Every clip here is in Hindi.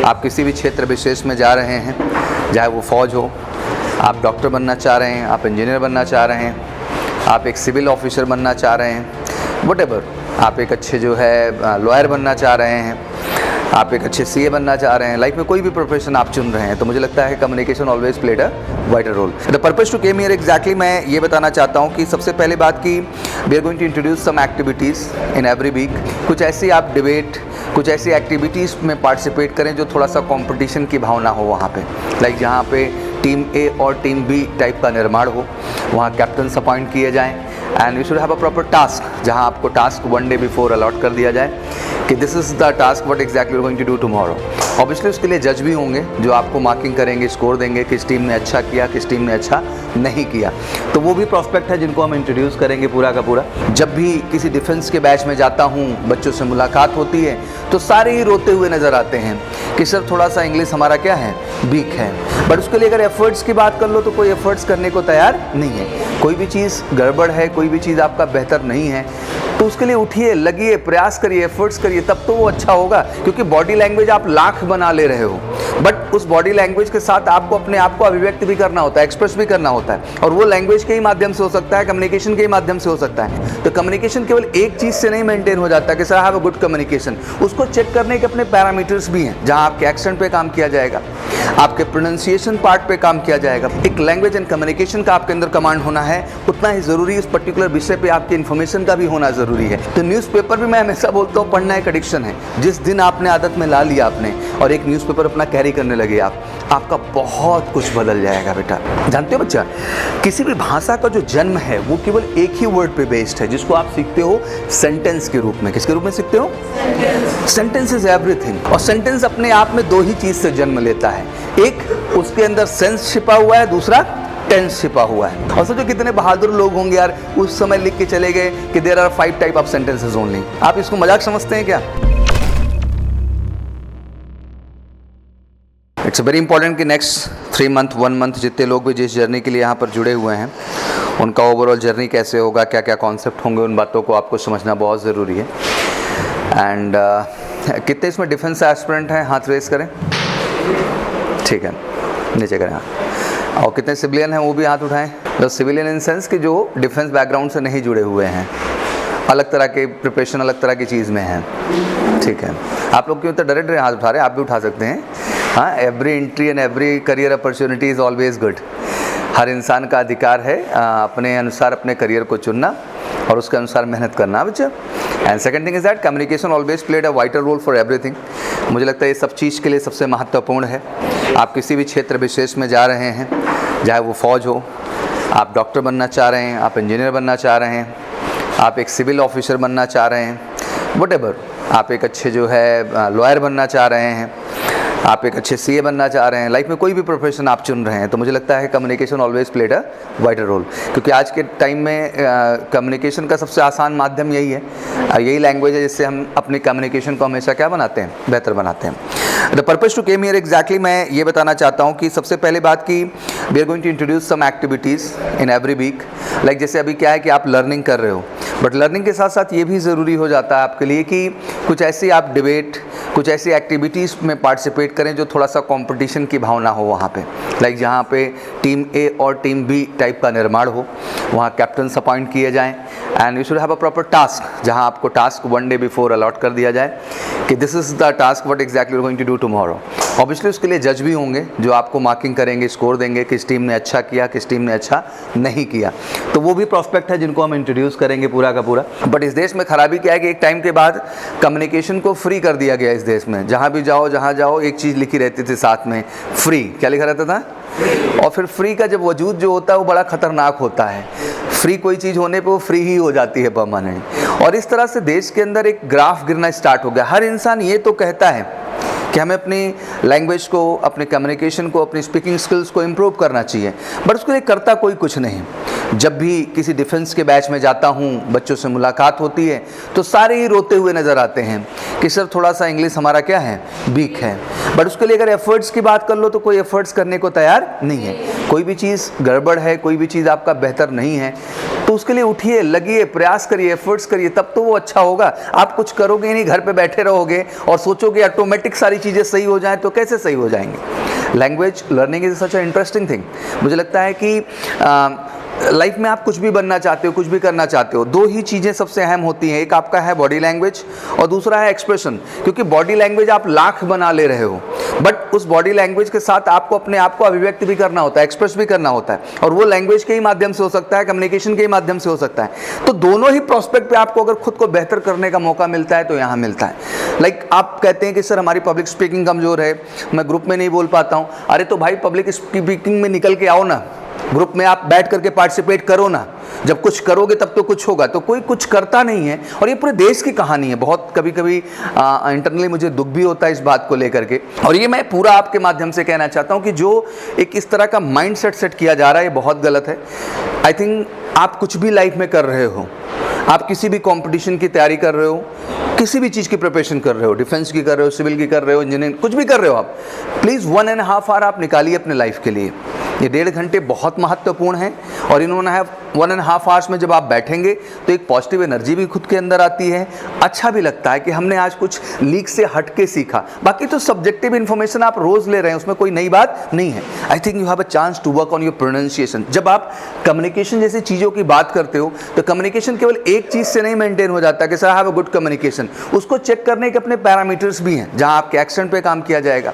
आप किसी भी क्षेत्र विशेष में जा रहे हैं, चाहे वो फौज हो, आप डॉक्टर बनना चाह रहे हैं, आप इंजीनियर बनना चाह रहे हैं, आप एक सिविल ऑफिसर बनना चाह रहे हैं, व्हाटएवर, आप एक अच्छे जो है लॉयर बनना चाह रहे हैं, आप एक अच्छे सीए बनना चाह रहे हैं, लाइफ में कोई भी प्रोफेशन आप चुन रहे हैं, तो मुझे लगता है communication always played a vital role. The purpose to came here exactly मैं ये बताना चाहता हूँ कि सबसे पहले बात की we are going to introduce some activities in every week. कुछ ऐसी आप डिबेट, कुछ ऐसी एक्टिविटीज़ में पार्टिसिपेट करें जो थोड़ा सा कंपटीशन की भावना हो वहाँ पे, लाइक जहाँ पे टीम ए और टीम बी टाइप का निर्माण हो, वहाँ कैप्टन्स अपॉइंट किए जाएँ and we should have a proper task, जहाँ आपको टास्क 1 डे बिफोर अलॉट कर दिया जाए कि this is the task what exactly we are going to do tomorrow. Obviously उसके लिए जज भी होंगे जो आपको मार्किंग करेंगे, स्कोर देंगे, किस टीम ने अच्छा किया, किस टीम ने अच्छा नहीं किया, तो वो भी प्रॉस्पेक्ट है जिनको हम इंट्रोड्यूस करेंगे पूरा का पूरा। जब भी किसी डिफेंस के बैच में जाता हूँ, बच्चों से मुलाकात होती है तो सारे ही रोते हुए नज़र आते हैं कि सर थोड़ा सा इंग्लिश हमारा क्या है, वीक है। बट उसके लिए अगर एफर्ट्स की बात कर लो तो कोई एफर्ट्स करने को तैयार नहीं है। कोई भी चीज़ गड़बड़ है, कोई भी चीज़ आपका बेहतर नहीं है, तो उसके लिए उठिए, लगिए, प्रयास करिए, एफर्ट्स करिए, तब तो वो अच्छा होगा। क्योंकि बॉडी लैंग्वेज आप लाख बना ले रहे हो, बट उस बॉडी लैंग्वेज के साथ आपको अपने आप को अभिव्यक्त भी करना होता है, एक्सप्रेस भी करना होता है, और वो लैंग्वेज के ही माध्यम से हो सकता है, कम्युनिकेशन के ही माध्यम से हो सकता है। तो कम्युनिकेशन केवल एक चीज़ से नहीं मेंटेन हो जाता कि sir have a good communication. उसको चेक करने के अपने पैरामीटर्स भी हैं, जहाँ आपके एक्सेंट पे काम किया जाएगा, आपके प्रोनाउंसिएशन पार्ट पे काम किया जाएगा। एक लैंग्वेज एंड कम्युनिकेशन का आपके अंदर कमांड होना है, उतना ही ज़रूरी उस पर्टिकुलर विषय पे आपकी इन्फॉर्मेशन का भी होना ज़रूरी है। तो न्यूज़पेपर भी मैं हमेशा बोलता हूँ, पढ़ना एक एडिक्शन है। जिस दिन आपने आदत में ला लिया आपने और एक न्यूज़पेपर अपना कैरी करने लगे आपका बहुत कुछ बदल जाएगा बेटा। जानते हो बच्चा, किसी भी भाषा का जो जन्म है वो केवल एक ही वर्ड पे बेस्ड है, जिसको आप सीखते हो सेंटेंस के रूप में। किसके रूप में सीखते हो? Sentence is everything. और सेंटेंस अपने आप में 2 ही चीज़ से जन्म लेता है, एक उसके अंदर सेंस छिपा हुआ है, दूसरा टेंस छिपा हुआ है। और सोचो कितने बहादुर लोग होंगे यार, उस समय लिख के चले गए कि there are 5 type of sentences only. आप इसको मजाक समझते हैं क्या? इट्स वेरी इंपॉर्टेंट कि नेक्स्ट 3 मंथ 1 मंथ जितने लोग भी जिस जर्नी के लिए यहाँ पर जुड़े हुए हैं, उनका ओवरऑल जर्नी कैसे होगा, क्या क्या कॉन्सेप्ट होंगे, उन बातों को आपको समझना बहुत ज़रूरी है। एंड कितने इसमें डिफेंस एस्पिरेंट हैं, हाथ रेस करें, ठीक है, नीचे करें हाथ। और कितने सिविलियन हैं वो भी हाथ उठाएं। तो सिविलियन इन सेंस कि जो डिफेंस बैकग्राउंड से नहीं जुड़े हुए हैं, अलग तरह के प्रिपरेशन, अलग तरह की चीज़ में हैं, ठीक है। आप लोग क्यों तो डरे डरे हाथ उठा रहे हैं, आप भी उठा सकते हैं। हाँ, every entry and every career opportunity is always good. हर इंसान का अधिकार है अपने अनुसार अपने करियर को चुनना और उसके अनुसार मेहनत करना बच्चा। And second thing is that communication always played a vital role for everything. मुझे लगता है ये सब चीज़ के लिए सबसे महत्वपूर्ण है। आप किसी भी क्षेत्र विशेष में जा रहे हैं, चाहे वो फौज हो, आप डॉक्टर बनना चाह रहे हैं, आप इंजीनियर बनना चाह रहे हैं, आप एक सिविल ऑफिसर बनना चाह रहे हैं, व्हाटएवर, आप एक अच्छे जो है लॉयर बनना चाह रहे हैं, आप एक अच्छे सीए बनना चाह रहे हैं, लाइफ में कोई भी प्रोफेशन आप चुन रहे हैं, तो मुझे लगता है communication always played a vital role. क्योंकि आज के टाइम में कम्युनिकेशन का सबसे आसान माध्यम यही है, यही लैंग्वेज है जिससे हम अपनी कम्युनिकेशन को हमेशा क्या बनाते हैं, बेहतर बनाते हैं। The purpose to came here exactly मैं ये बताना चाहता हूँ कि सबसे पहले बात की we are going to introduce some activities in every week. Like जैसे अभी क्या है कि आप लर्निंग कर रहे हो, बट लर्निंग के साथ साथ ये भी ज़रूरी हो जाता है आपके लिए कि कुछ ऐसी आप डिबेट, कुछ ऐसी एक्टिविटीज़ में पार्टिसिपेट करें जो थोड़ा सा कंपटीशन की भावना हो वहाँ पे, लाइक जहाँ पे टीम ए और टीम बी टाइप का निर्माण हो, वहाँ कैप्टन्स अपॉइंट किए जाएँ and we should have a proper task, जहाँ आपको टास्क 1 डे बिफोर अलॉट कर दिया जाए कि this is the task what exactly we are going to do tomorrow. Obviously उसके लिए जज भी होंगे जो आपको मार्किंग करेंगे, स्कोर देंगे, किस टीम ने अच्छा किया, किस टीम ने अच्छा नहीं किया, तो वो भी प्रॉस्पेक्ट है जिनको हम इंट्रोड्यूस करेंगे पूरा का पूरा। बट इस देश में खराबी क्या है कि एक टाइम के बाद कम्युनिकेशन को फ्री कर दिया गया इस देश में। जहाँ भी जाओ, जहाँ जाओ, एक चीज़ लिखी रहती थी साथ में, फ्री। क्या लिखा रहता था? और फिर फ्री का जब वजूद जो होता है वो बड़ा खतरनाक होता है। फ्री कोई चीज़ होने पे वो फ्री ही हो जाती है परमानेंट। और इस तरह से देश के अंदर एक ग्राफ गिरना स्टार्ट हो गया। हर इंसान ये तो कहता है कि हमें अपनी लैंग्वेज को, अपने कम्युनिकेशन को, अपनी स्पीकिंग स्किल्स को इम्प्रूव करना चाहिए, बट उसके लिए करता कोई कुछ नहीं। जब भी किसी डिफेंस के बैच में जाता हूँ, बच्चों से मुलाकात होती है तो सारे ही रोते हुए नज़र आते हैं कि सर थोड़ा सा इंग्लिश हमारा क्या है, वीक है। बट उसके लिए अगर एफर्ट्स की बात कर लो तो कोई एफर्ट्स करने को तैयार नहीं है। कोई भी चीज़ गड़बड़ है, कोई भी चीज़ आपका बेहतर नहीं है तो उसके लिए उठिए, लगिए, प्रयास करिए, एफर्ट्स करिए, तब तो वो अच्छा होगा। आप कुछ करोगे ही नहीं, घर पे बैठे रहोगे और सोचोगे ऑटोमेटिक सारी चीज़ें सही हो जाएं, तो कैसे सही हो जाएंगे। Language learning is such a interesting thing. मुझे लगता है कि लाइफ में आप कुछ भी बनना चाहते हो, कुछ भी करना चाहते हो, दो ही चीज़ें सबसे अहम होती हैं। एक आपका है बॉडी लैंग्वेज और दूसरा है एक्सप्रेशन। क्योंकि बॉडी लैंग्वेज आप लाख बना ले रहे हो, बट उस बॉडी लैंग्वेज के साथ आपको अपने आप को अभिव्यक्त भी करना होता है, एक्सप्रेस भी करना होता है, और वो लैंग्वेज के ही माध्यम से हो सकता है, कम्युनिकेशन के ही माध्यम से हो सकता है। तो दोनों ही प्रोस्पेक्ट पे आपको अगर खुद को बेहतर करने का मौका मिलता है तो यहाँ मिलता है। लाइक आप कहते हैं कि सर हमारी पब्लिक स्पीकिंग कमज़ोर है, मैं ग्रुप में नहीं बोल पाता हूँ। अरे तो भाई पब्लिक स्पीकिंग में निकल के आओ ना, ग्रुप में आप बैठ करके पार्टिसिपेट करो ना। जब कुछ करोगे तब तो कुछ होगा। तो कोई कुछ करता नहीं है, और ये पूरे देश की कहानी है। बहुत कभी कभी इंटरनली मुझे दुख भी होता है इस बात को लेकर के, और ये मैं पूरा आपके माध्यम से कहना चाहता हूँ कि जो एक इस तरह का माइंड सेट किया जा रहा है ये बहुत गलत है। आई थिंक आप कुछ भी लाइफ में कर रहे हो, आप किसी भी कंपटीशन की तैयारी कर रहे हो, किसी भी चीज़ की प्रिपरेशन कर रहे हो, डिफेंस की कर रहे हो, सिविल की कर रहे हो, इंजीनियरिंग, कुछ भी कर रहे हो आप, प्लीज़ 1.5 आवर आप निकालिए अपने लाइफ के लिए। ये 1.5 घंटे बहुत महत्वपूर्ण हैं, और इन्होंने 1.5 आवर्स में जब आप बैठेंगे तो एक पॉजिटिव एनर्जी भी खुद के अंदर आती है। अच्छा भी लगता है कि हमने आज कुछ लीक से हट के सीखा। बाकी तो सब्जेक्टिव इन्फॉर्मेशन आप रोज़ ले रहे हैं, उसमें कोई नई बात नहीं है। I think you have a chance to work on your pronunciation. जब आप कम्युनिकेशन जैसी चीज़ों की बात करते हो तो कम्युनिकेशन केवल एक चीज़ से नहीं मेंटेन हो जाता कि sir I have a good communication. उसको चेक करने के अपने पैरामीटर्स भी हैं, जहाँ आपके एक्सेंट पे काम किया जाएगा,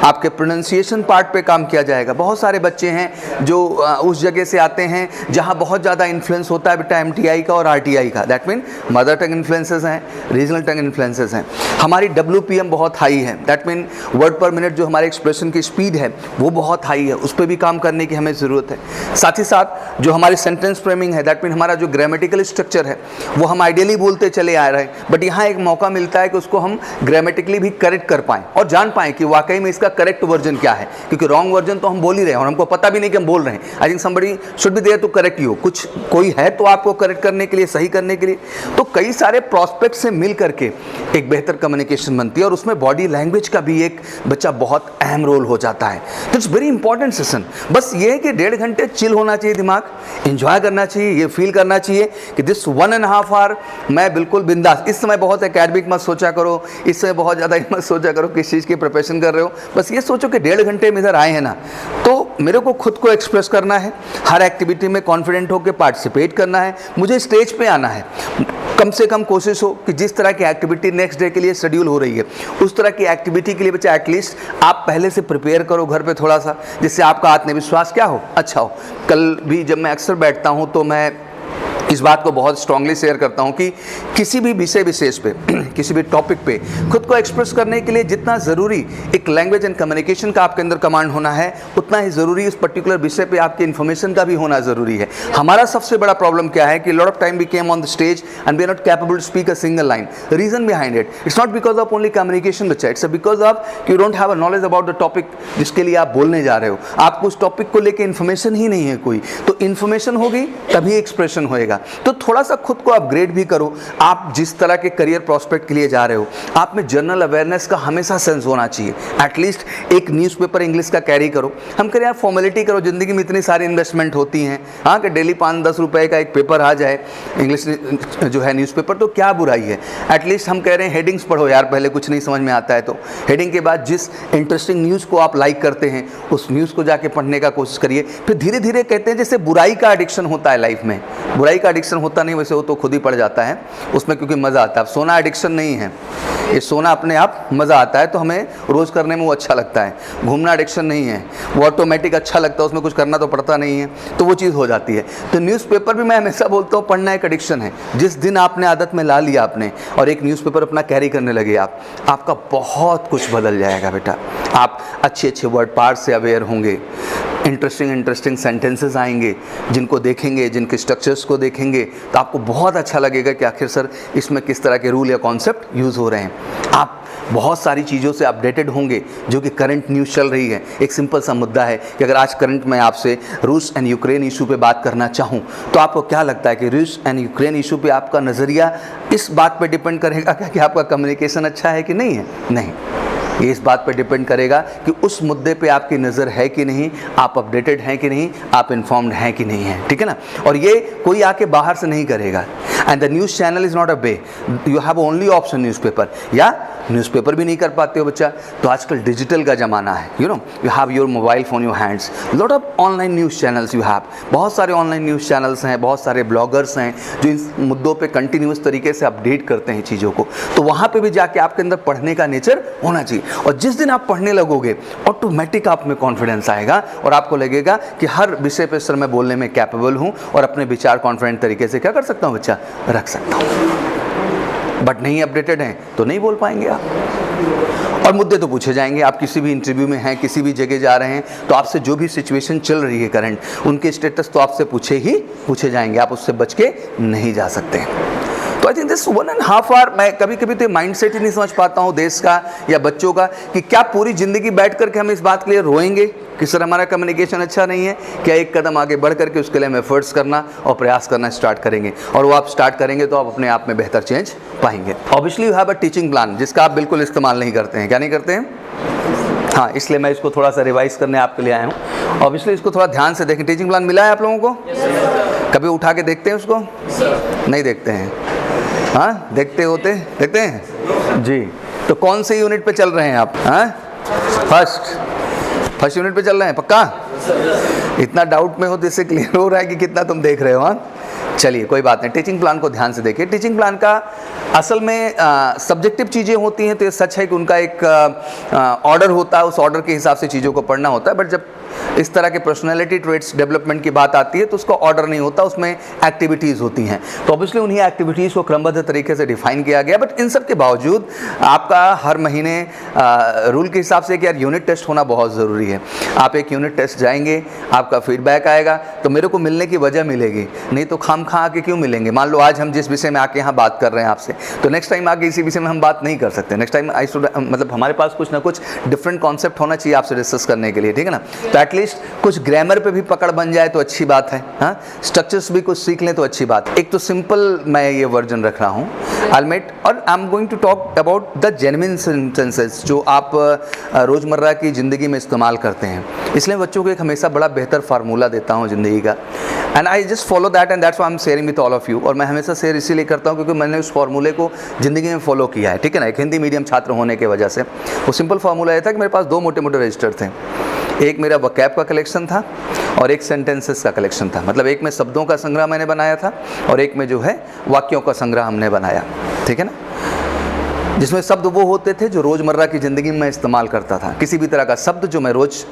आपके प्रोनाउंसिएशन पार्ट पे काम किया जाएगा। बहुत सारे बच्चे हैं जो उस जगह से आते हैं जहाँ बहुत ज़्यादा इन्फ्लुएंस होता है बेटा MTI का और RTI का, that mean mother tongue influences हैं, रीजनल टंग इन्फ्लुएंसेस हैं। हमारी WPM बहुत हाई है, दैट मीन वर्ड पर मिनट जो हमारे एक्सप्रेशन की स्पीड है वो बहुत हाई है, उस पर भी काम करने की हमें ज़रूरत है। साथ ही साथ जो हमारी सेंटेंस फ्रेमिंग है, दैट मीन हमारा जो ग्रामेटिकल स्ट्रक्चर है वो हम आइडियली बोलते चले आ रहे हैं, बट यहाँ एक मौका मिलता है कि उसको हम ग्रामेटिकली भी करेक्ट कर पाएँ और जान पाएँ कि वाकई में इसका करेक्ट वर्जन क्या है। क्योंकि रॉन्ग वर्जन तो हम बोल ही रहे हैं और हमको पता भी नहीं कि हम बोल रहे हैं। I think somebody should be there to correct you. कुछ कोई है तो आपको करेक्ट करने के लिए, सही करने के लिए। तो कई सारे प्रोस्पेक्ट से मिल करके एक बेहतर कम्युनिकेशन बनती है, और उसमें बॉडी लैंग्वेज का भी एक बच्चा बहुत अहम रोल हो जाता है। तो इट्स वेरी इंपॉर्टेंट सेशन। बस ये है कि 1.5 घंटे चिल होना चाहिए, दिमाग एंजॉय करना चाहिए, ये फील करना चाहिए कि दिस 1.5 आवर मैं बिल्कुल बिंदास। इस समय बहुत एकेडमिक मत सोचा करो, इस समय बहुत ज़्यादा मत सोचा करो किस चीज़ की प्रिपरेशन कर रहे हो। बस ये सोचो कि 1.5 घंटे में इधर आए हैं ना, तो मेरे को खुद को एक्सप्रेस करना है, हर एक्टिविटी में कॉन्फिडेंट होकर पार्टिसिपेट करना है, मुझे स्टेज पे आना है। कम से कम कोशिश हो कि जिस तरह की एक्टिविटी नेक्स्ट डे के लिए शेड्यूल हो रही है उस तरह की एक्टिविटी के लिए बच्चा एटलीस्ट आप पहले से प्रिपेयर करो घर पे थोड़ा सा, जिससे आपका आत्मविश्वास क्या हो, अच्छा हो। कल भी जब मैं अक्सर बैठता हूँ तो मैं इस बात को बहुत स्ट्रांगली शेयर करता हूँ कि किसी भी विषय विशेष पे किसी भी टॉपिक पे खुद को एक्सप्रेस करने के लिए जितना ज़रूरी एक लैंग्वेज एंड कम्युनिकेशन का आपके अंदर कमांड होना है, उतना ही ज़रूरी उस पर्टिकुलर विषय पे आपके इन्फॉर्मेशन का भी होना ज़रूरी है। हमारा सबसे बड़ा प्रॉब्लम क्या है कि lot of time we came on the stage and we are not capable to speak a single line. Reason behind it, it's not because of only communication बच्चा, it's because of you don't have a knowledge about the topic जिसके लिए आप बोलने जा रहे हो। आपको उस टॉपिक को लेकर इन्फॉर्मेशन ही नहीं है कोई, तो इन्फॉर्मेशन होगी तभी एक्सप्रेशन होएगा। तो थोड़ा सा खुद को अपग्रेड भी करो। आप जिस तरह के करियर प्रोस्पेक्ट के लिए जा रहे हो, आप में जनरल अवेयरनेस का हमेशा सेंस होना चाहिए। एटलीस्ट एक न्यूज़पेपर इंग्लिश का कैरी करो। हम करें यार फॉर्मेलिटी करो, ज़िंदगी में इतनी सारी इन्वेस्टमेंट होती हैं, हाँ कि डेली 5-10 रुपए का एक पेपर आ जाए इंग्लिश जो है न्यूज़पेपर, तो क्या बुराई है। एटलीस्ट हम कह रहे हैं हेडिंग्स पढ़ो यार, पहले कुछ नहीं समझ में आता है तो हेडिंग के बाद जिस इंटरेस्टिंग न्यूज़ को आप लाइक करते हैं उस न्यूज़ को जाके पढ़ने का कोशिश करिए। फिर धीरे धीरे कहते हैं जैसे बुराई का एडिक्शन होता है लाइफ में, बुराई का एडिक्शन होता नहीं, वैसे वो तो खुद ही पड़ जाता है उसमें, क्योंकि मज़ा आता है। सोना एडिक्शन नहीं है, ये सोना अपने आप मज़ा आता है तो हमें रोज़ करने में वो अच्छा लगता है। घूमना एडिक्शन नहीं है, वो ऑटोमेटिक अच्छा लगता है, उसमें कुछ करना तो पड़ता नहीं है, तो वो चीज़ हो जाती है। तो न्यूज़पेपर भी मैं हमेशा बोलता हूँ पढ़ना एक एडिक्शन है। जिस दिन आपने आदत में ला लिया आपने और एक न्यूज़पेपर अपना कैरी करने लगे आप, आपका बहुत कुछ बदल जाएगा बेटा। आप अच्छे अच्छे वर्ड पार्ट से अवेयर होंगे, इंटरेस्टिंग सेंटेंसेस आएंगे, जिनको देखेंगे, जिनके स्ट्रक्चर्स को देखेंगे तो आपको बहुत अच्छा लगेगा कि आखिर सर इसमें किस तरह के रूल या कॉन्सेप्ट यूज़ हो रहे हैं। आप बहुत सारी चीज़ों से अपडेटेड होंगे जो कि करंट न्यूज़ चल रही है। एक सिंपल सा मुद्दा है कि अगर आज करंट में आपसे रूस एंड यूक्रेन इशू पे बात करना चाहूँ तो आपको क्या लगता है कि रूस एंड यूक्रेन इशू पे आपका नज़रिया इस बात पे डिपेंड करेगा कि आपका कम्युनिकेशन अच्छा है कि नहीं है? नहीं, ये इस बात पर डिपेंड करेगा कि उस मुद्दे पे आपकी नज़र है कि नहीं, आप अपडेटेड हैं कि नहीं, आप इन्फॉर्म्ड हैं कि नहीं हैं, ठीक है ना। और ये कोई आके बाहर से नहीं करेगा। And the news channel is not a way, you have only option newspaper, या न्यूज़पेपर भी नहीं कर पाते हो बच्चा तो आजकल डिजिटल का ज़माना है, you have your mobile phone your hands, lot of online news channels you have, बहुत सारे ऑनलाइन न्यूज़ चैनल्स हैं, बहुत सारे ब्लॉगर्स हैं जो इन मुद्दों पे कंटिन्यूस तरीके से अपडेट करते हैं चीज़ों को। तो वहाँ पे भी जाके आपके अंदर पढ़ने का नेचर होना चाहिए, और जिस दिन आप पढ़ने लगोगे ऑटोमेटिक आप में कॉन्फिडेंस आएगा और आपको लगेगा कि हर विषय पे सर मैं बोलने में कैपेबल हूँ और अपने विचार कॉन्फिडेंट तरीके से क्या कर सकता हूँ बच्चा, रख सकता हूँ। बट नहीं अपडेटेड हैं तो नहीं बोल पाएंगे आप। और मुद्दे तो पूछे जाएंगे, आप किसी भी इंटरव्यू में हैं, किसी भी जगह जा रहे हैं तो आपसे जो भी सिचुएशन चल रही है करंट, उनके स्टेटस तो आपसे पूछे जाएंगे, आप उससे बच के नहीं जा सकते। तो आई थिंक दिस 1.5 आवर, मैं कभी कभी तो माइंडसेट ही नहीं समझ पाता हूँ देश का या बच्चों का कि क्या पूरी ज़िंदगी बैठ करके हम इस बात के लिए रोएंगे कि सर हमारा कम्युनिकेशन अच्छा नहीं है, क्या एक कदम आगे बढ़ करके उसके लिए हम एफर्ट्स करना और प्रयास करना स्टार्ट करेंगे, और वो आप स्टार्ट करेंगे तो आप अपने आप में बेहतर चेंज पाएंगे। Obviously you have a teaching plan जिसका आप बिल्कुल इस्तेमाल नहीं करते हैं। क्या नहीं करते हैं? हाँ, इसलिए मैं इसको थोड़ा सा रिवाइज करने आपके लिए आया हूँ। ऑब्वियसली इसको थोड़ा ध्यान से देखें। टीचिंग प्लान मिला है आप लोगों को? कभी उठा के देखते हैं उसको? नहीं देखते हैं। हाँ, देखते हैं जी। तो कौन से यूनिट पे चल रहे हैं आप? हाँ, फर्स्ट यूनिट पे चल रहे हैं पक्का? इतना डाउट में हो तो इससे क्लियर हो रहा है कि कितना तुम देख रहे हो। हाँ, चलिए कोई बात नहीं, टीचिंग प्लान को ध्यान से देखिए। टीचिंग प्लान का असल में सब्जेक्टिव चीज़ें होती हैं तो ये सच है कि उनका एक ऑर्डर होता है, उस ऑर्डर के हिसाब से चीज़ों को पढ़ना होता है। बट जब इस तरह के पर्सनैलिटी ट्रेट्स डेवलपमेंट की बात आती है तो उसका ऑर्डर नहीं होता, उसमें एक्टिविटीज़ होती हैं। तो ऑब्वियसली उन्हीं एक्टिविटीज़ को क्रमबद्ध तरीके से डिफाइन किया गया। बट इन सब के बावजूद आपका हर महीने रूल के हिसाब से कि यार यूनिट टेस्ट होना बहुत ज़रूरी है। आप एक यूनिट टेस्ट जाएंगे, आपका फीडबैक आएगा तो मेरे को मिलने की वजह मिलेगी, नहीं तो खाम खा आके क्यों मिलेंगे। मान लो आज हम जिस विषय में आके यहाँ बात कर रहे हैं आपसे, तो नेक्स्ट टाइम आके इसी विषय में हम बात नहीं कर सकते। नेक्स्ट टाइम मतलब हमारे पास कुछ ना कुछ डिफरेंट कॉन्सेप्ट होना चाहिए आपसे डिस्कस करने के लिए, ठीक है ना। तो एटलीस्ट कुछ ग्रामर पे भी पकड़ बन जाए तो अच्छी बात है। हाँ, स्ट्रक्चर्स भी कुछ सीख लें तो अच्छी बात है। एक तो सिंपल मैं ये वर्जन रख रहा हूँ अल्मेट, और I am going to talk about the genuine sentences जो आप रोज़मर्रा की ज़िंदगी में इस्तेमाल करते हैं। इसलिए बच्चों को एक हमेशा बड़ा बेहतर फार्मूला देता हूँ ज़िंदगी का, and I just follow that and that's why I am sharing with all of you. और मैं हमेशा शेयर इसीलिए करता हूँ क्योंकि मैंने उस फार्मूले को ज़िंदगी में फॉलो किया है, ठीक है ना। एक हिंदी मीडियम छात्र होने की वजह से वो सिंपल फार्मूला ये था कि मेरे पास 2 मोटे मोटे रजिस्टर थे। एक मेरा वकैब का कलेक्शन था और एक सेंटेंसेस का कलेक्शन था। मतलब एक में शब्दों का संग्रह मैंने बनाया था और एक में जो है वाक्यों का संग्रह हमने बनाया, ठीक है ना। जिसमें शब्द वो होते थे जो रोज़मर्रा की ज़िंदगी में इस्तेमाल करता था। किसी भी तरह का शब्द जो मैं रोज़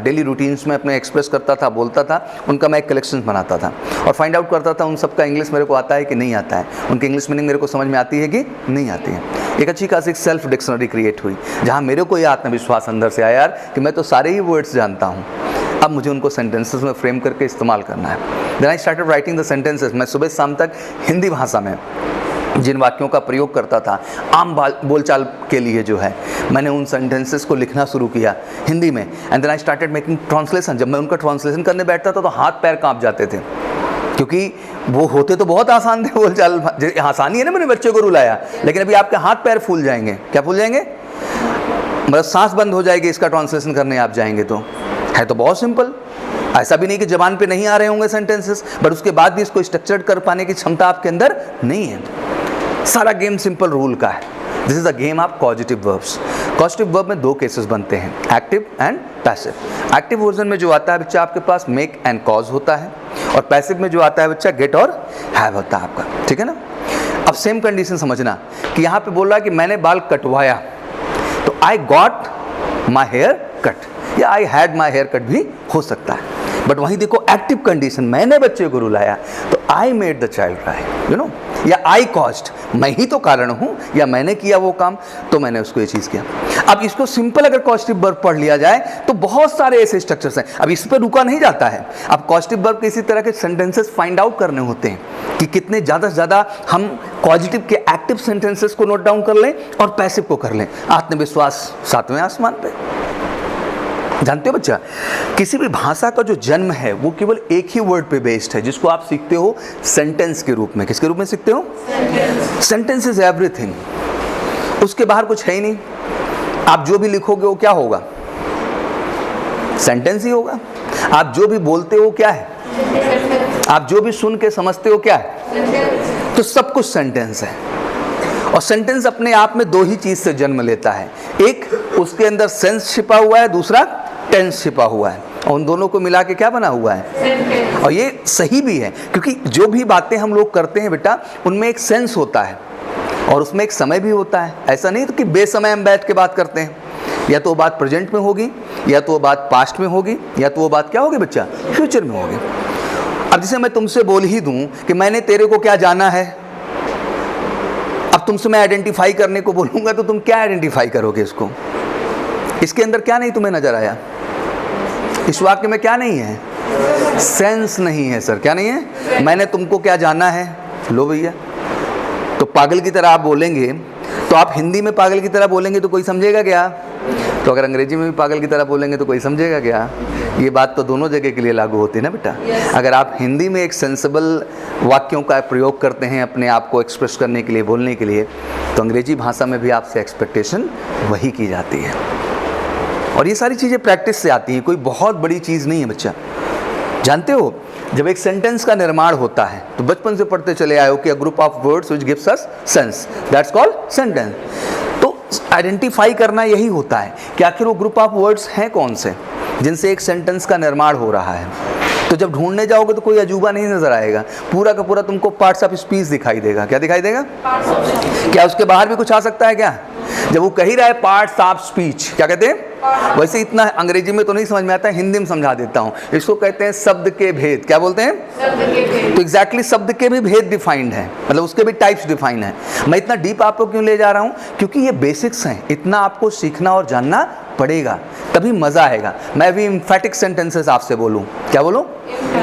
डेली रूटीन्स में अपने एक्सप्रेस करता था, बोलता था, उनका मैं एक कलेक्शन बनाता था और फाइंड आउट करता था उन सब का इंग्लिश मेरे को आता है कि नहीं आता है, उनकी इंग्लिश मीनिंग मेरे को समझ में आती है कि नहीं आती है। एक अच्छी खासी सेल्फ डिक्शनरी क्रिएट हुई जहाँ मेरे को ये आत्मविश्वास अंदर से आया यार कि मैं तो सारे ही वर्ड्स जानता हूँ, अब मुझे उनको सेंटेंसेस में फ्रेम करके इस्तेमाल करना है। Then I started writing the sentences. मैं सुबह शाम तक हिंदी भाषा में जिन वाक्यों का प्रयोग करता था आम बोलचाल के लिए जो है, मैंने उन सेंटेंसेस को लिखना शुरू किया हिंदी में। And then I started making translation. जब मैं उनका ट्रांसलेशन करने बैठता था तो हाथ पैर कांप जाते थे क्योंकि वो होते तो बहुत आसान थे बोलचाल। आसानी है ना, मैंने बच्चे को रुलाया, लेकिन अभी आपके हाथ पैर फूल जाएंगे। क्या फूल जाएंगे? मतलब सांस बंद हो जाएगी इसका ट्रांसलेशन करने आप जाएंगे तो। है तो बहुत सिंपल, ऐसा भी नहीं कि जबान पे नहीं आ रहे होंगे सेंटेंसेस, बट उसके बाद भी इसको स्ट्रक्चर्ड कर पाने की क्षमता आपके अंदर नहीं है। सारा गेम सिंपल रूल का है। This is the game of causative verbs. Causative verb में 2 केसेस बनते हैं, active and passive. Active version में जो आता है बच्चा आपके पास मेक एंड कॉज होता है, और पैसिव में जो आता है बच्चा गेट और हैव होता है आपका, ठीक है ना। अब सेम कंडीशन समझना कि यहाँ पे बोल रहा है कि मैंने बाल कटवाया, तो I got my hair cut या I had my hair cut भी हो सकता है। बट वहीं देखो एक्टिव कंडीशन, मैंने बच्चे को रुलाया तो I made the child cry, you know, या आई कॉज्ड, मैं ही तो कारण हूँ या मैंने किया वो काम तो मैंने उसको ये चीज़ किया। अब इसको सिंपल अगर कॉजेटिव वर्ब पढ़ लिया जाए तो बहुत सारे ऐसे स्ट्रक्चर्स हैं। अब इस पर रुका नहीं जाता है। अब कॉजेटिव वर्ब के इसी तरह के सेंटेंसेस फाइंड आउट करने होते हैं कि कितने ज़्यादा से ज़्यादा हम कॉजेटिव के एक्टिव सेंटेंसेस को नोट डाउन कर लें और पैसिव को कर लें। आत्मविश्वास 7वें आसमान पे। जानते हो बच्चा, किसी भी भाषा का जो जन्म है वो केवल एक ही वर्ड पे बेस्ड है, जिसको आप सीखते हो सेंटेंस के रूप में। किसके रूप में सीखते हो? Sentence is everything. उसके बाहर कुछ है ही नहीं। आप जो भी लिखोगे वो क्या होगा? सेंटेंस ही होगा। आप जो भी बोलते हो क्या है? आप जो भी सुन के समझते हो क्या है? तो सब कुछ सेंटेंस है। और सेंटेंस अपने आप में दो ही चीज से जन्म लेता है। एक, उसके अंदर सेंस छिपा हुआ है, दूसरा टेंस छिपा हुआ है। और उन दोनों को मिला के क्या बना हुआ है? और ये सही भी है, क्योंकि जो भी बातें हम लोग करते हैं बेटा, उनमें एक सेंस होता है और उसमें एक समय भी होता है। ऐसा नहीं तो कि बेसमय हम बैठ के बात करते हैं। या तो वो बात प्रेजेंट में होगी, या तो वो बात पास्ट में होगी, या तो वो बात क्या होगी बच्चा? फ्यूचर में होगी। अब जैसे मैं तुमसे बोल ही दूं कि मैंने तेरे को क्या जाना है, अब तुमसे मैं आइडेंटिफाई करने को बोलूंगा तो तुम क्या आइडेंटिफाई करोगे इसको? इसके अंदर क्या नहीं तुम्हें नजर आया? इस वाक्य में क्या नहीं है? सेंस नहीं है सर। क्या नहीं है? मैंने तुमको क्या जाना है। लो भैया, तो पागल की तरह आप बोलेंगे तो आप हिंदी में पागल की तरह बोलेंगे तो कोई समझेगा क्या? तो अगर अंग्रेजी में भी पागल की तरह बोलेंगे तो कोई समझेगा क्या? ये बात तो दोनों जगह के लिए लागू होती है ना बेटा। अगर आप हिंदी में एक सेंसिबल वाक्यों का प्रयोग करते हैं अपने आप को एक्सप्रेस करने के लिए, बोलने के लिए, तो अंग्रेजी भाषा में भी आपसे एक्सपेक्टेशन वही की जाती है। और ये सारी चीज़ें प्रैक्टिस से आती हैं, कोई बहुत बड़ी चीज़ नहीं है बच्चा। जानते हो, जब एक सेंटेंस का निर्माण होता है तो बचपन से पढ़ते चले आए हो कि a group of words which gives us sense, that's called sentence. तो आइडेंटिफाई करना यही होता है कि आखिर वो ग्रुप ऑफ वर्ड्स हैं कौन से जिनसे एक सेंटेंस का निर्माण हो रहा है। तो जब ढूंढने जाओगे तो कोई अजूबा नहीं नजर आएगा, पूरा का पूरा तुमको पार्ट्स ऑफ स्पीच दिखाई देगा। क्या दिखाई देगा? क्या उसके बाहर भी कुछ आ सकता है क्या? जब वो कह ही रहा है पार्ट्स ऑफ स्पीच, क्या कहते हैं? वैसे इतना अंग्रेजी में तो नहीं समझ में आता है, हिंदी में समझा देता हूँ। इसको कहते हैं शब्द के भेद। क्या बोलते हैं? शब्द के भेद। तो एग्जैक्टली शब्द के भी भेद डिफाइंड है, मतलब उसके भी टाइप्स डिफाइंड है। मैं इतना डीप आपको क्यों ले जा रहा हूँ? क्योंकि ये बेसिक्स हैं, इतना आपको सीखना और जानना पड़ेगा, तभी मजा आएगा। मैं भी इम्फैटिक सेंटेंसेस आपसे बोलूँ, क्या बोलूँ?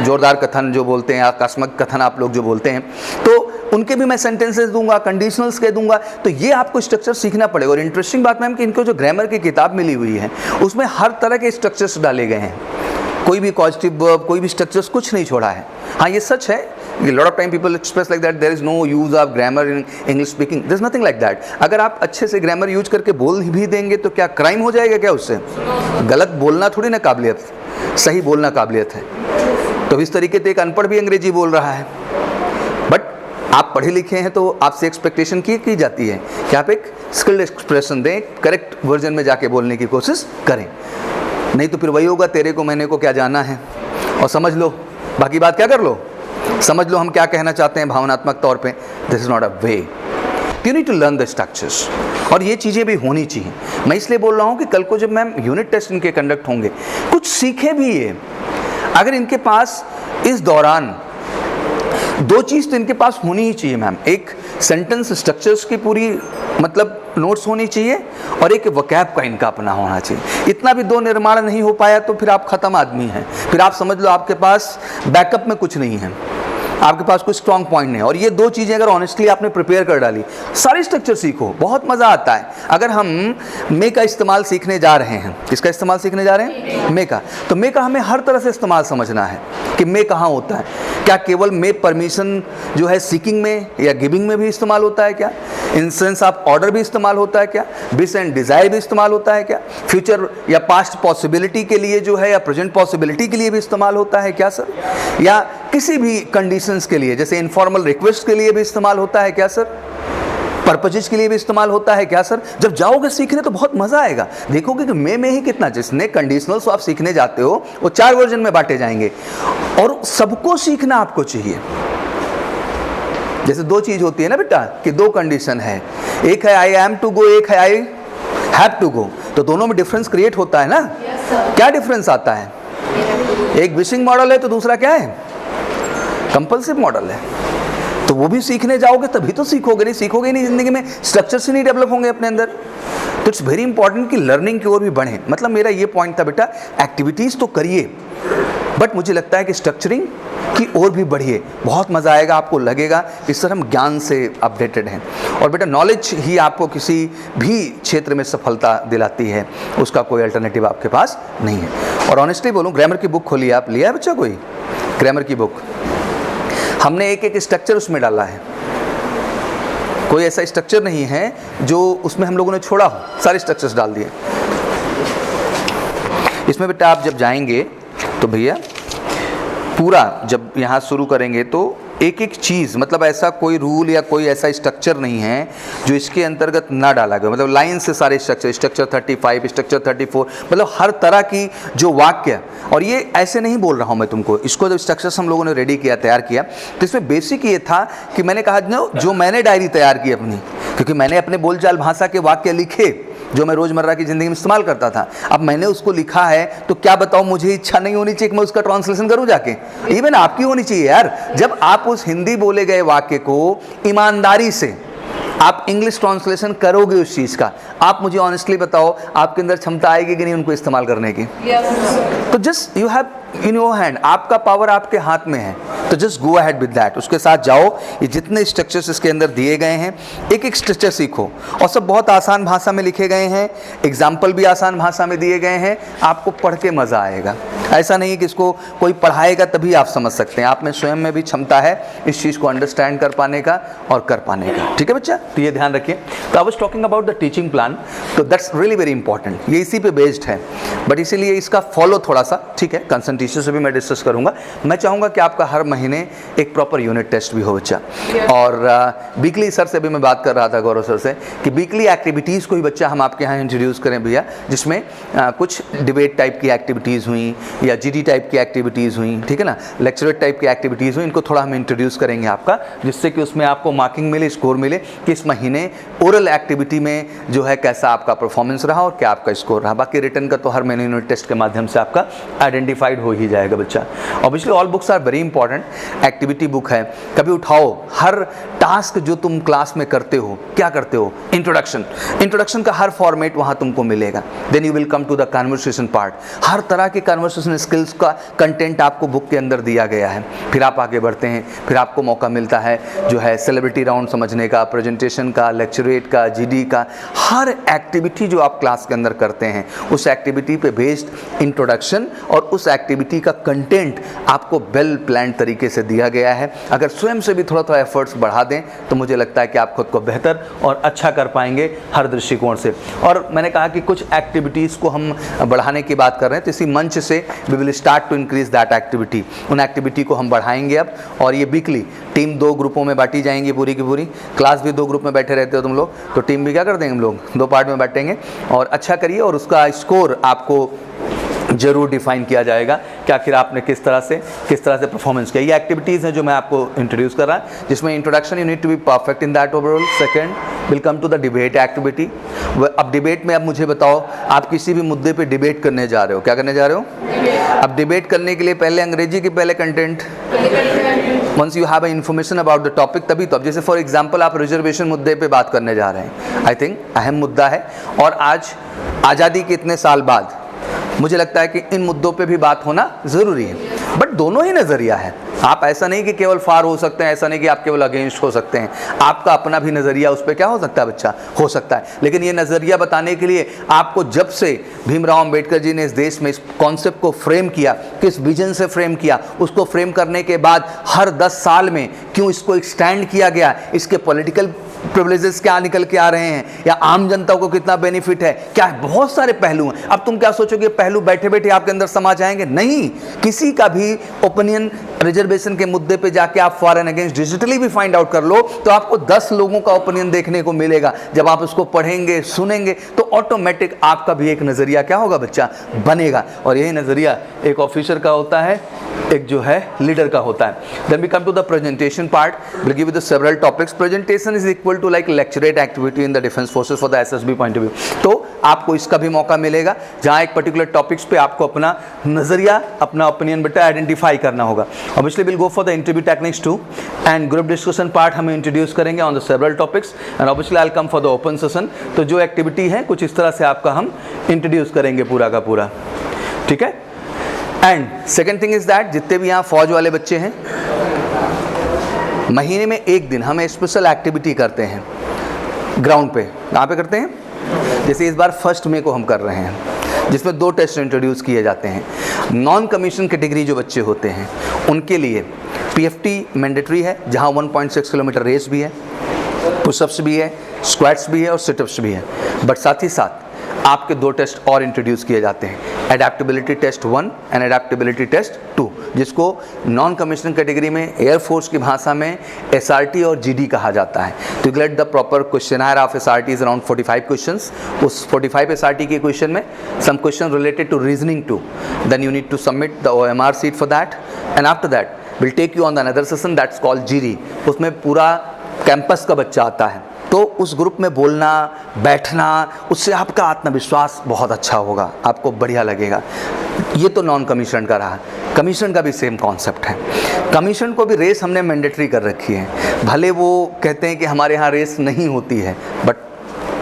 जोरदार कथन जो बोलते हैं, आकस्मिक कथन आप लोग जो बोलते हैं, तो उनके भी मैं सेंटेंसेस दूंगा, कंडीशनल्स के दूंगा। तो ये आपको स्ट्रक्चर सीखना पड़ेगा। और इंटरेस्टिंग बात मैम कि इनको जो ग्रामर की किताब मिली हुई है उसमें हर तरह के स्ट्रक्चर्स डाले गए हैं। कोई भी पॉजिटिव वर्ब, कोई भी स्ट्रक्चर्स कुछ नहीं छोड़ा है। हाँ, ये सच है कि lot of time people express like that there is no use of grammar in English speaking. There is nothing like that. अगर आप अच्छे से ग्रामर यूज करके बोल भी देंगे तो क्या क्राइम हो जाएगा क्या उससे? गलत बोलना थोड़ी ना काबिलियत, सही बोलना काबिलियत है। तो इस तरीके से एक अनपढ़ भी अंग्रेजी बोल रहा है, बट आप पढ़े लिखे हैं तो आपसे एक्सपेक्टेशन की जाती है कि आप एक स्किल्ड एक्सप्रेशन दें, करेक्ट वर्जन में जाके बोलने की कोशिश करें। नहीं तो फिर वही होगा, तेरे को मैंने को क्या जाना है, और समझ लो, बाकी बात क्या कर लो, समझ लो हम क्या कहना चाहते हैं भावनात्मक तौर पे। This is not a way. You need to learn the structures, और ये चीज़ें भी होनी चाहिए। मैं इसलिए बोल रहा हूँ कि कल को जब मैम यूनिट टेस्ट इनके कंडक्ट होंगे, कुछ सीखे भी ये। अगर इनके पास इस दौरान दो चीज़ तो इनके पास होनी ही चाहिए मैम, एक सेंटेंस स्ट्रक्चर्स की पूरी मतलब नोट्स होनी चाहिए, और एक वोकैब का इनका अपना होना चाहिए। इतना भी दो निर्माण नहीं हो पाया तो फिर आप ख़त्म आदमी हैं। फिर आप समझ लो आपके पास बैकअप में कुछ नहीं है, आपके पास कोई स्ट्रॉन्ग पॉइंट नहीं। और ये दो चीज़ें अगर ऑनेस्टली आपने प्रिपेयर कर डाली, सारी स्ट्रक्चर सीखो, बहुत मज़ा आता है। अगर हम मे का इस्तेमाल सीखने जा रहे हैं, किसका इस्तेमाल सीखने जा रहे हैं? मे का। तो मे का हमें हर तरह से इस्तेमाल समझना है कि मे कहाँ होता है। क्या केवल मे परमिशन जो है सीकिंग में या गिविंग में भी इस्तेमाल होता है क्या? इन सेंस ऑफ ऑर्डर भी इस्तेमाल होता है क्या? विश एंड डिज़ायर भी इस्तेमाल होता है क्या? फ्यूचर या पास्ट पॉसिबिलिटी के लिए जो है या प्रेजेंट पॉसिबिलिटी के लिए भी इस्तेमाल होता है क्या सर? या किसी भी कंडीशंस के लिए, जैसे इनफॉर्मल रिक्वेस्ट के लिए भी इस्तेमाल होता है क्या सर? पर्पजेज के लिए भी इस्तेमाल होता है क्या सर? जब जाओगे सीखने तो बहुत मजा आएगा, देखोगे कि मे में ही कितना, जिसने कंडीशनल्स आप सीखने जाते हो वो 4 वर्जन में बांटे जाएंगे, और सबको सीखना आपको चाहिए। जैसे दो चीज होती है ना बेटा कि दो कंडीशन है, एक है आई एम टू गो, एक है आई हैव टू गो, तो दोनों में डिफरेंस क्रिएट होता है ना। क्या डिफरेंस आता है? एक विशिंग मॉडल है तो दूसरा क्या है? कंपल्सिव मॉडल है। तो वो भी सीखने जाओगे तभी तो सीखोगे, नहीं सीखोगे नहीं जिंदगी में, स्ट्रक्चर से नहीं डेवलप होंगे अपने अंदर। इट्स वेरी इंपॉर्टेंट कि लर्निंग की ओर भी बढ़ें। मतलब मेरा ये पॉइंट था बेटा, एक्टिविटीज़ तो करिए बट मुझे लगता है कि स्ट्रक्चरिंग की ओर भी बढ़िए, बहुत मज़ा आएगा, आपको लगेगा इस तरह हम ज्ञान से अपडेटेड हैं। और बेटा नॉलेज ही आपको किसी भी क्षेत्र में सफलता दिलाती है, उसका कोई अल्टरनेटिव आपके पास नहीं है। और ऑनेस्टली बोलूँ, ग्रामर की बुक खोली आप, लिया है बच्चा कोई ग्रामर की बुक? हमने एक एक स्ट्रक्चर उसमें डाला है, कोई ऐसा स्ट्रक्चर नहीं है जो उसमें हम लोगों ने छोड़ा हो, सारे स्ट्रक्चर्स डाल दिए इसमें। बेटा आप जब जाएंगे तो भैया पूरा जब यहाँ शुरू करेंगे तो एक एक चीज़, मतलब ऐसा कोई रूल या कोई ऐसा स्ट्रक्चर नहीं है जो इसके अंतर्गत ना डाला गया। मतलब लाइन से सारे स्ट्रक्चर 35, स्ट्रक्चर 34, मतलब हर तरह की जो वाक्य। और ये ऐसे नहीं बोल रहा हूँ मैं तुमको, इसको जब स्ट्रक्चर्स हम लोगों ने रेडी किया, तैयार किया, तो इसमें बेसिक ये था कि मैंने कहा जो मैंने डायरी तैयार की अपनी, क्योंकि मैंने अपने बोलचाल भाषा के वाक्य लिखे जो मैं रोज़मर्रा की ज़िंदगी में इस्तेमाल करता था। अब मैंने उसको लिखा है तो क्या बताऊँ, मुझे इच्छा नहीं होनी चाहिए कि मैं उसका ट्रांसलेशन करूँ जाके। इवन आपकी होनी चाहिए यार, जब आप उस हिंदी बोले गए वाक्य को ईमानदारी से आप इंग्लिश ट्रांसलेशन करोगे उस चीज़ का, आप मुझे ऑनेस्टली बताओ आपके अंदर क्षमता आएगी कि नहीं उनको इस्तेमाल करने की? तो just you have in your hand, आपका पावर आपके हाथ में है, तो just go ahead with that, उसके साथ जाओ। ये जितने स्ट्रक्चर्स इसके अंदर दिए गए हैं, एक एक स्ट्रक्चर सीखो, और सब बहुत आसान भाषा में लिखे गए हैं, एग्जाम्पल भी आसान भाषा में दिए गए हैं, आपको पढ़ के मज़ा आएगा। ऐसा नहीं है कि इसको कोई पढ़ाएगा तभी आप समझ सकते हैं, आप में स्वयं में भी क्षमता है इस चीज़ को अंडरस्टैंड कर पाने का और कर पाने का। ठीक है बच्चा, तो ये ध्यान रखिए। तो I was talking about the teaching plan, तो दैट्स रियली वेरी इंपॉर्टेंट, ये इसी पे बेस्ड है, बट इसीलिए इसका फॉलो थोड़ा सा, ठीक है, कंसंट्रेशन से भी मैं डिस्कस करूंगा। मैं चाहूँगा कि आपका हर महीने एक प्रॉपर यूनिट टेस्ट भी हो बच्चा। और वीकली सर से भी मैं बात कर रहा था, गौरव सर से, कि वीकली एक्टिविटीज़ को ही बच्चा हम आपके यहाँ इंट्रोड्यूस करें भैया, जिसमें कुछ डिबेट टाइप की एक्टिविटीज़ हुई या जीडी टाइप की एक्टिविटीज़ हुई, ठीक है ना, लेक्चरेट टाइप की एक्टिविटीज़ हुई, इनको थोड़ा हम इंट्रोड्यूस करेंगे आपका, जिससे कि उसमें आपको मार्किंग मिले, स्कोर मिले कि इस महीने ओरल एक्टिविटी में जो है कैसा आपका परफॉर्मेंस रहा और क्या आपका स्कोर रहा। बाकी रिटर्न का तो हर महीने यूनिट टेस्ट के माध्यम से आपका आइडेंटिफाइड हो ही जाएगा बच्चा। Obviously all books are very important, activity book है, कभी उठाओ, हर टास्क जो तुम क्लास में करते हो, क्या करते हो, इंट्रोडक्शन का हर फॉर्मेट वहाँ तुमको मिलेगा। Then you will come to the conversation part, हर तरह के कन्वर्सेशन स्किल्स का कंटेंट आपको बुक के अंदर दिया गया है। फिर आप आगे बढ़ते हैं, फिर आपको मौका मिलता है जो है सेलिब्रिटी राउंड समझने का, प्रेजेंटेशन का, लेक्चरेट का, जीडी का, हर एक्टिविटी जो आप क्लास के अंदर करते हैं उस एक्टिविटी पे बेस्ड इंट्रोडक्शन और उस एक्टिविटी का कंटेंट आपको वेल प्लान तरीके से दिया गया है। अगर स्वयं से भी थोड़ा थोड़ा एफर्ट्स बढ़ा दें तो मुझे लगता है कि आप खुद को बेहतर और अच्छा कर पाएंगे हर दृष्टिकोण से। और मैंने कहा कि कुछ एक्टिविटीज़ को हम बढ़ाने की बात कर रहे हैं, तो इसी मंच से we will start to increase that activity, उन एक्टिविटी को हम बढ़ाएंगे अब। और ये वीकली टीम 2 ग्रुपों में बांटी जाएंगी, पूरी की पूरी क्लास भी 2 ग्रुप में बैठे रहते हो तुम लोग, तो टीम भी क्या कर देंगे हम लोग 2 पार्ट में बांटेंगे और अच्छा करिए। और उसका स्कोर आपको जरूर डिफाइन किया जाएगा कि आखिर आपने किस तरह से परफॉर्मेंस किया। ये एक्टिविटीज़ हैं जो मैं आपको इंट्रोड्यूस कर रहा है, जिसमें introduction you need to be perfect in that overall. Second will come to the debate activity. अब डिबेट में अब मुझे बताओ, आप किसी भी मुद्दे पे डिबेट करने जा रहे हो, क्या करने जा रहे हो? अब डिबेट करने के लिए पहले अंग्रेजी के पहले content, once you have information about the topic, तभी तो। अब जैसे फॉर एग्जाम्पल आप रिजर्वेशन मुद्दे पे बात करने जा रहे हैं, आई थिंक अहम मुद्दा है, और आज आज़ादी के इतने साल बाद मुझे लगता है कि इन मुद्दों पे भी बात होना ज़रूरी है। बट दोनों ही नज़रिया है, आप ऐसा नहीं कि केवल फार हो सकते हैं, ऐसा नहीं कि आप केवल अगेंस्ट हो सकते हैं, आपका अपना भी नज़रिया उस पर क्या हो सकता है बच्चा, हो सकता है। लेकिन ये नज़रिया बताने के लिए आपको जब से भीमराव अंबेडकर जी ने इस देश में इस कॉन्सेप्ट को फ्रेम किया, किस विजन से फ्रेम किया, उसको फ्रेम करने के बाद हर 10 साल में क्यों इसको एक्सटेंड किया गया, इसके पॉलिटिकल प्रिविलेजेस क्या निकल के आ रहे हैं, या आम जनता को कितना बेनिफिट है, क्या बहुत सारे पहलू हैं। अब तुम क्या सोचोगे पहलू बैठे बैठे आपके अंदर समा जाएंगे? नहीं, किसी का भी ओपिनियन रिजर्वेशन के मुद्दे पे जाके आप फॉर एंड अगेंस्ट डिजिटली भी फाइंड आउट कर लो तो आपको 10 लोगों का ओपिनियन देखने को मिलेगा। जब आप उसको पढ़ेंगे, सुनेंगे, तो ऑटोमेटिक आपका भी एक नज़रिया क्या होगा बच्चा, बनेगा। और यही नज़रिया एक ऑफिसर का होता है, एक जो है लीडर का होता है। Then we come to the presentation part, will give you the several topics. Presentation is equal to like lecturette activity in the defence forces for the SSB point of view. तो आपको इसका भी मौका मिलेगा जहाँ एक पर्टिकुलर टॉपिक्स पे आपको अपना नजरिया, अपना ओपिनियन बेटा आइडेंटिफाई करना होगा। Obviously will go for the interview techniques too, and group discussion part हमें इंट्रोड्यूस करेंगे on the several topics, and obviously I will come for the open session. तो जो एक्टिविटी है कुछ इस तरह से आपका हम इंट्रोड्यूस करेंगे पूरा का पूरा, ठीक है। And second thing is that जितने भी यहाँ फौज वाले बच्चे हैं, महीने में एक दिन हम स्पेशल एक्टिविटी करते हैं ग्राउंड पे। कहाँ पे करते हैं? जैसे इस बार 1 मई को हम कर रहे हैं, जिसमें 2 टेस्ट इंट्रोड्यूस किए जाते हैं। नॉन कमीशन कैटेगरी जो बच्चे होते हैं उनके लिए पीएफटी मैंडेटरी है, जहाँ 1.6 किलोमीटर रेस भी है, पुशअप्स भी है, स्क्वाट्स भी है और सिटअप्स भी है। बट साथ ही साथ आपके 2 टेस्ट और इंट्रोड्यूस किए जाते हैं, adaptability test 1 and adaptability test 2, जिसको नॉन कमीशनल कैटेगरी में एयरफोर्स की भाषा में एसआरटी और जीडी कहा जाता है। To get the proper questionnaire of SRT is around 45 questions. उस 45 एसआरटी के क्वेश्चन में some question related to reasoning too, then you need to submit the OMR sheet for that, and after that will take you on the another session that's called GD. उसमें पूरा कैंपस का बच्चा आता है, तो उस ग्रुप में बोलना, बैठना, उससे आपका आत्मविश्वास बहुत अच्छा होगा, आपको बढ़िया लगेगा। ये तो नॉन कमीशन का रहा। कमीशन का भी सेम कॉन्सेप्ट है। कमीशन को भी रेस हमने मैंडेटरी कर रखी है। भले वो कहते हैं कि हमारे यहाँ रेस नहीं होती है, बट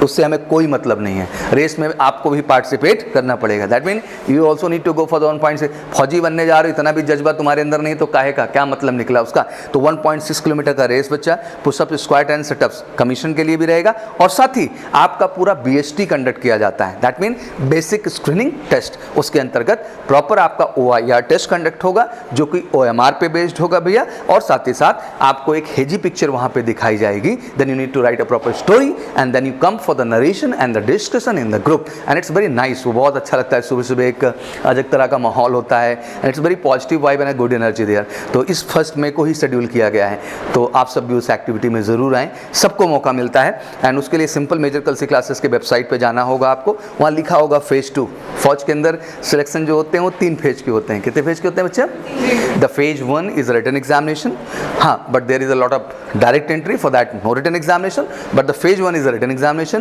उससे हमें कोई मतलब नहीं है। रेस में आपको भी पार्टिसिपेट करना पड़ेगा। That mean you also need to go for the 1.6। फौजी बनने जा रहे हो, इतना भी जज्बा तुम्हारे अंदर नहीं तो काहे का, क्या मतलब निकला उसका। तो 1.6 किलोमीटर का रेस बच्चा, push up, squat and sit ups commission के लिए भी रहेगा, और साथ ही आपका पूरा BST कंडक्ट किया जाता है। That mean basic screening test. उसके अंतर्गत प्रॉपर आपका OIR टेस्ट कंडक्ट होगा, जो कि OMR पे बेस्ड होगा भैया, और साथ ही साथ आपको एक हेजी पिक्चर वहाँ पे दिखाई जाएगी। Then you need to write a proper story and then you come for the narration and the discussion in the group, and it's very nice. वो बहुत अच्छा लगता है। सुबह सुबह एक अलग तरह का माहौल होता है, and it's very positive vibe and good energy there. तो इस 1 मई को ही शेड्यूल किया गया है, तो आप सब भी उस एक्टिविटी में ज़रूर आएँ, सबको मौका मिलता है। एंड उसके लिए सिंपल मेजर कलसी क्लासेस के वेबसाइट पर जाना होगा आपको, वहाँ लिखा होगा फेज़ 2। फौज के अंदर सिलेक्शन जो होते हैं वो 3 फेज के होते हैं। कितने फेज के होते हैं बच्चे? The phase 1 is written examination, हाँ, but there is a lot of direct entry, for that no written examination, but the phase 1 is a written examination.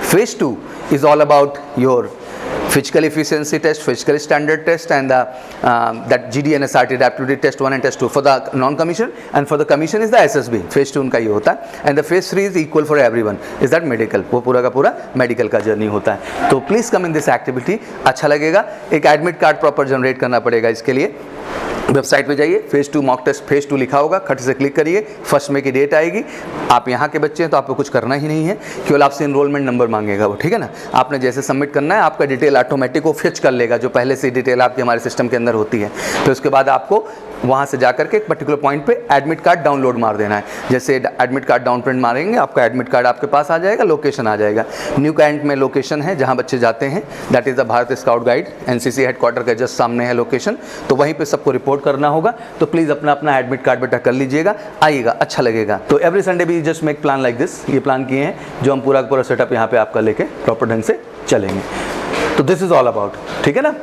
Phase 2 is all about your physical efficiency test, physical standard test, and that GD and SRT adaptability test 1 and test 2 for the non-commission, and for the commission is the SSB. Phase 2 उनका ये होता है, and the phase 3 is equal for everyone. Is that medical? वो पूरा का पूरा मेडिकल का जर्नी होता है। तो please come in this activity, अच्छा लगेगा। एक एडमिट कार्ड प्रॉपर जनरेट करना पड़ेगा इसके लिए। वेबसाइट पे जाइए, फेज़ 2 मॉक टेस्ट फेज़ 2 लिखा होगा, खट से क्लिक करिए, 1 मई की डेट आएगी। आप यहाँ के बच्चे हैं तो आपको कुछ करना ही नहीं है, केवल आपसे इनरोलमेंट नंबर मांगेगा वो, ठीक है ना। आपने जैसे सबमिट करना है, आपका डिटेल ऑटोमेटिक वो फिच कर लेगा, जो पहले से डिटेल आपकी हमारे सिस्टम के अंदर होती है। तो उसके बाद आपको वहाँ से जाकर के एक पर्टिकुलर पॉइंट पे एडमिट कार्ड डाउनलोड मार देना है। जैसे एडमिट कार्ड डाउन प्रिंट मारेंगे, आपका एडमिट कार्ड आपके पास आ जाएगा, लोकेशन आ जाएगा। न्यू कैंट में लोकेशन है जहाँ बच्चे जाते हैं, that is the Bharat scout guide, NCC headquarter के जस्ट सामने है लोकेशन। तो वहीं पे सबको रिपोर्ट करना होगा। तो प्लीज़ अपना अपना एडमिट कार्ड बेटा कर लीजिएगा, आइएगा, अच्छा लगेगा। तो एवरी संडे भी just make plan like this, ये प्लान किए हैं जो हम पूरा पूरा सेटअप यहाँ पे आपका लेके प्रॉपर ढंग से चलेंगे। तो दिस इज़ ऑल अबाउट, ठीक है ना।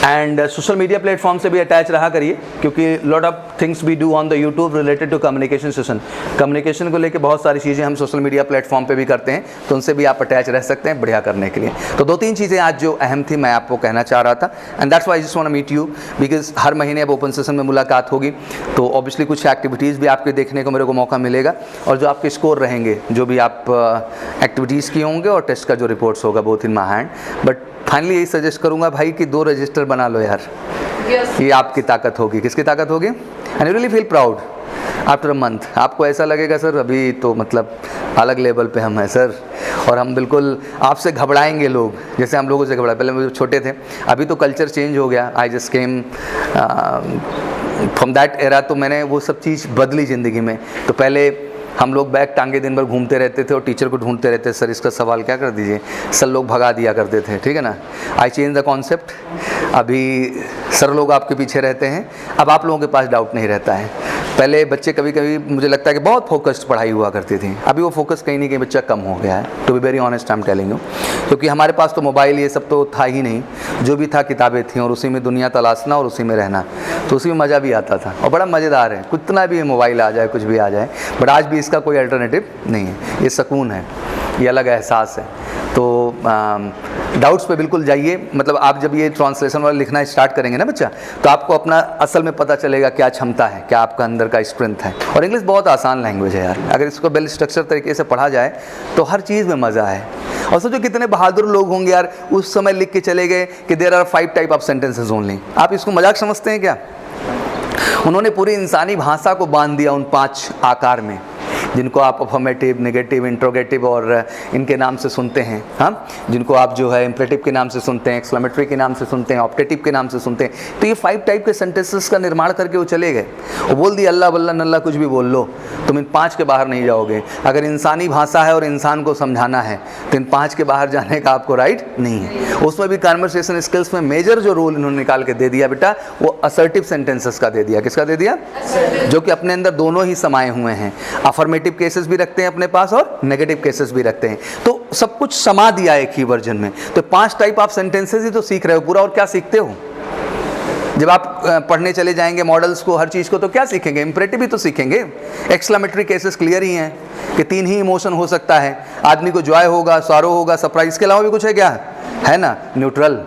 एंड सोशल मीडिया प्लेटफॉर्म से भी अटैच रहा करिए, क्योंकि lot of things we do on the YouTube related to communication session. Communication को लेकर बहुत सारी चीज़ें हम सोशल मीडिया प्लेटफॉर्म पे भी करते हैं, तो उनसे भी आप अटैच रह सकते हैं बढ़िया करने के लिए। तो 2-3 चीज़ें आज जो अहम थी मैं आपको कहना चाह रहा था, and that's why I just want to meet you, because हर महीने अब ओपन सेशन में मुलाकात होगी, तो ऑब्वियसली कुछ एक्टिविटीज़ भी आपके देखने को मेरे को मौका मिलेगा, और जो आपके स्कोर रहेंगे, जो भी आप एक्टिविटीज़ किए होंगे और टेस्ट का जो रिपोर्ट्स होगा, both in my hand. But finally यही सजेस्ट करूंगा भाई कि 2 रजिस्टर बना लो यार। yes. ये आपकी ताकत होगी। किसकी ताकत होगी? And you really feel proud after a month. आपको ऐसा लगेगा सर अभी तो मतलब अलग लेवल पे हम हैं सर, और हम बिल्कुल आपसे घबराएंगे लोग, जैसे हम लोगों से घबराए। पहले हम छोटे थे, अभी तो कल्चर चेंज हो गया। I just came from that era, तो मैंने वो सब चीज़ बदली ज़िंदगी में। तो पहले हम लोग बैग टांगे दिन भर घूमते रहते थे और टीचर को ढूंढते रहते, सर इसका सवाल क्या कर दीजिए, सर लोग भगा दिया करते थे, ठीक है ना। आई चेंज द कॉन्सेप्ट, अभी सर लोग आपके पीछे रहते हैं, अब आप लोगों के पास डाउट नहीं रहता है। पहले बच्चे कभी कभी मुझे लगता है कि बहुत फोकस्ड पढ़ाई हुआ करती थी, अभी वो फोकस कहीं ना कहीं बच्चा कम हो गया है, to be very honest I am telling you. क्योंकि हमारे पास तो मोबाइल ये सब तो था ही नहीं, जो भी था किताबें थी और उसी में दुनिया तलाशना और उसी में रहना, तो उसी में मज़ा भी आता था और बड़ा मज़ेदार है। कितना भी मोबाइल आ जाए, कुछ भी आ जाए, बट आज भी इसका कोई अल्टरनेटिव नहीं है। ये सुकून है, ये अलग एहसास है। तो डाउट्स पे बिल्कुल जाइए, मतलब आप जब ये ट्रांसलेशन वाला लिखना स्टार्ट करेंगे ना बच्चा, तो आपको अपना असल में पता चलेगा क्या क्षमता है, क्या आपका अंदर का स्ट्रेंथ है। और इंग्लिश बहुत आसान लैंग्वेज है यार, अगर इसको वेल स्ट्रक्चर तरीके से पढ़ा जाए तो हर चीज़ में मज़ा है। और सोचो कितने बहादुर लोग होंगे यार, उस समय लिख के चले गए कि there are 5 type of sentences only. आप इसको मजाक समझते हैं क्या? उन्होंने पूरी इंसानी भाषा को बांध दिया उन 5 आकार में, जिनको आप अफर्मेटिव, नेगेटिव, इंट्रोगेटिव और इनके नाम से सुनते हैं, हाँ, जिनको आप जो है इम्परेटिव के नाम से सुनते हैं, एक्सक्लेमेटरी के नाम से सुनते हैं, ऑप्टेटिव के नाम से सुनते हैं। तो ये 5 टाइप के सेंटेंसेस का निर्माण करके वो चले गए। वो बोल दिया अल्लाह बल्ला नल्ला कुछ भी बोल लो, तुम इन 5 के बाहर नहीं जाओगे। अगर इंसानी भाषा है और इंसान को समझाना है तो इन 5 के बाहर जाने का आपको राइट नहीं है। उसमें भी कन्वर्सेशन स्किल्स में मेजर जो रोल इन्होंने निकाल के दे दिया बेटा, वो असर्टिव सेंटेंसेस का दे दिया। किसका दे दिया? जो कि अपने अंदर दोनों ही समाये हुए हैं, अफर्मेटिव केसेस भी रखते हैं अपने पास और नेगेटिव केसेस भी रखते हैं। तो सब कुछ समा दिया एक ही वर्जन में। तो 5 टाइप ऑफ सेंटेंसेस ही तो सीख रहे हो पूरा, और क्या सीखते हो? जब आप पढ़ने चले जाएंगे मॉडल्स को, हर चीज़ को, तो क्या सीखेंगे? इंपरेटिव भी तो सीखेंगे। एक्सक्लेमेटरी केसेस क्लियर ही हैं कि 3 ही इमोशन हो सकता है आदमी को, जॉय होगा, सॉरो होगा, सरप्राइज। के अलावा भी कुछ है क्या? है ना, न्यूट्रल,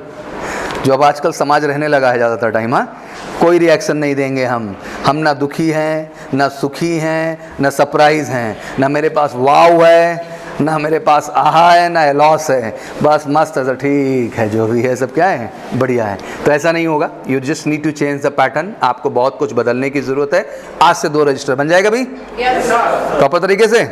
जो अब आजकल समाज रहने लगा है ज़्यादातर टाइम। हाँ, कोई रिएक्शन नहीं देंगे हम ना दुखी हैं, ना सुखी हैं, ना सरप्राइज हैं, ना मेरे पास वाव है, ना मेरे पास आहा है, ना लॉस है, बस मस्त है, ठीक है, जो भी है सब क्या है, बढ़िया है। तो ऐसा नहीं होगा। You just need to change the pattern. आपको बहुत कुछ बदलने की ज़रूरत है। आज से 2 रजिस्टर बन जाएगा भाई, प्रॉपर तरीके से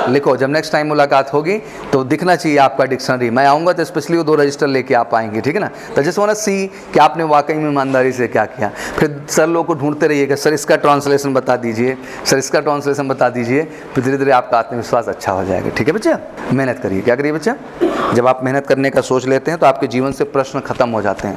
लिखो। जब नेक्स्ट टाइम मुलाकात होगी तो दिखना चाहिए आपका डिक्शनरी। मैं आऊँगा तो स्पेशली वो 2 रजिस्टर लेके आप आएंगे, ठीक है ना। तो जस्ट वांट टू सी कि आपने वाकई में ईमानदारी से क्या किया। फिर सर लोग को ढूंढते रहिएगा, सर इसका ट्रांसलेशन बता दीजिए, सर इसका ट्रांसलेशन बता दीजिए। फिर धीरे धीरे आपका आत्मविश्वास अच्छा हो जाएगा। ठीक है बच्चा, मेहनत करिए। क्या करिए बच्चा? जब आप मेहनत करने का सोच लेते हैं तो आपके जीवन से प्रश्न खत्म हो जाते हैं।